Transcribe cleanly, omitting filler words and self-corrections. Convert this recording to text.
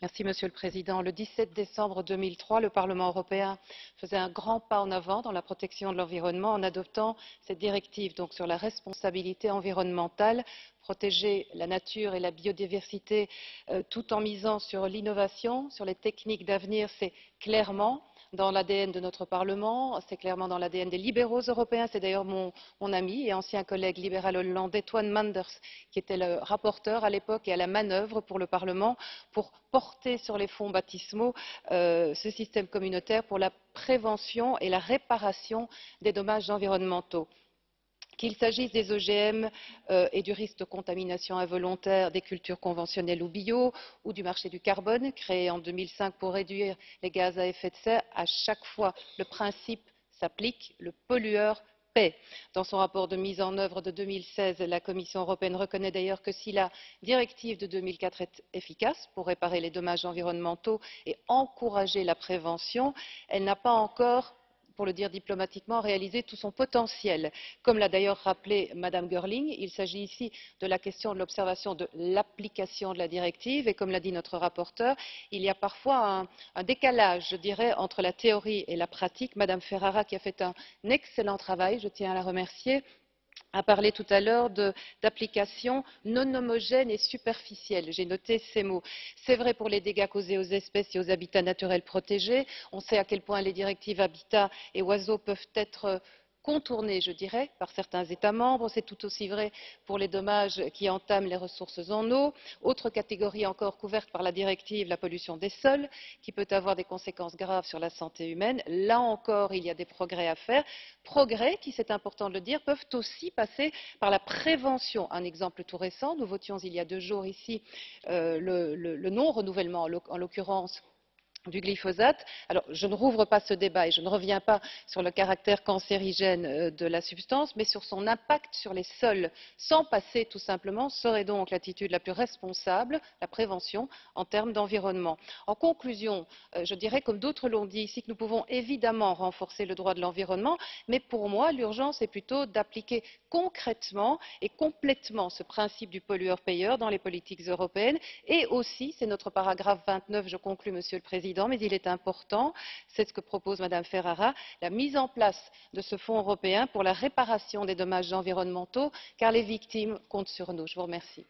Monsieur le Président. Le 17 décembre 2003, le Parlement européen faisait un grand pas en avant dans la protection de l'environnement en adoptant cette directive sur la responsabilité environnementale, protéger la nature et la biodiversité tout en misant sur l'innovation, sur les techniques d'avenir, c'est clairement dans l'ADN de notre Parlement, c'est clairement dans l'ADN des libéraux européens. C'est d'ailleurs mon ami et ancien collègue libéral hollandais, Toine Manders, qui était le rapporteur à l'époque et à la manœuvre pour le Parlement pour porter sur les fonds baptismaux ce système communautaire pour la prévention et la réparation des dommages environnementaux. Qu'il s'agisse des OGM et du risque de contamination involontaire des cultures conventionnelles ou bio, ou du marché du carbone créé en 2005 pour réduire les gaz à effet de serre, à chaque fois le principe s'applique, le pollueur paie. Dans son rapport de mise en œuvre de 2016, la Commission européenne reconnaît d'ailleurs que si la directive de 2004 est efficace pour réparer les dommages environnementaux et encourager la prévention, elle n'a pas encore, pour le dire diplomatiquement, réalisé tout son potentiel. Comme l'a d'ailleurs rappelé Mme Girling, il s'agit ici de la question de l'observation de l'application de la directive et comme l'a dit notre rapporteur, il y a parfois un décalage, je dirais, entre la théorie et la pratique. Mme Ferrara, qui a fait un excellent travail, je tiens à la remercier, a parlé tout à l'heure d'applications non homogènes et superficielles. J'ai noté ces mots. C'est vrai pour les dégâts causés aux espèces et aux habitats naturels protégés. On sait à quel point les directives habitats et oiseaux peuvent être contournées, je dirais, par certains États membres. C'est tout aussi vrai pour les dommages qui entament les ressources en eau. Autre catégorie encore couverte par la directive, la pollution des sols, qui peut avoir des conséquences graves sur la santé humaine. Là encore, il y a des progrès à faire. Progrès qui, c'est important de le dire, peuvent aussi passer par la prévention. Un exemple tout récent, nous votions il y a 2 jours ici le non-renouvellement, en l'occurrence du glyphosate. Alors, je ne rouvre pas ce débat et je ne reviens pas sur le caractère cancérigène de la substance, mais sur son impact sur les sols. S'en passer, tout simplement, serait donc l'attitude la plus responsable, la prévention, en termes d'environnement. En conclusion, je dirais, comme d'autres l'ont dit ici, que nous pouvons évidemment renforcer le droit de l'environnement, mais pour moi, l'urgence est plutôt d'appliquer concrètement et complètement ce principe du pollueur-payeur dans les politiques européennes et aussi, c'est notre paragraphe 29, je conclus, Monsieur le Président, mais il est important, c'est ce que propose Mme Ferrara, la mise en place de ce fonds européen pour la réparation des dommages environnementaux, car les victimes comptent sur nous. Je vous remercie.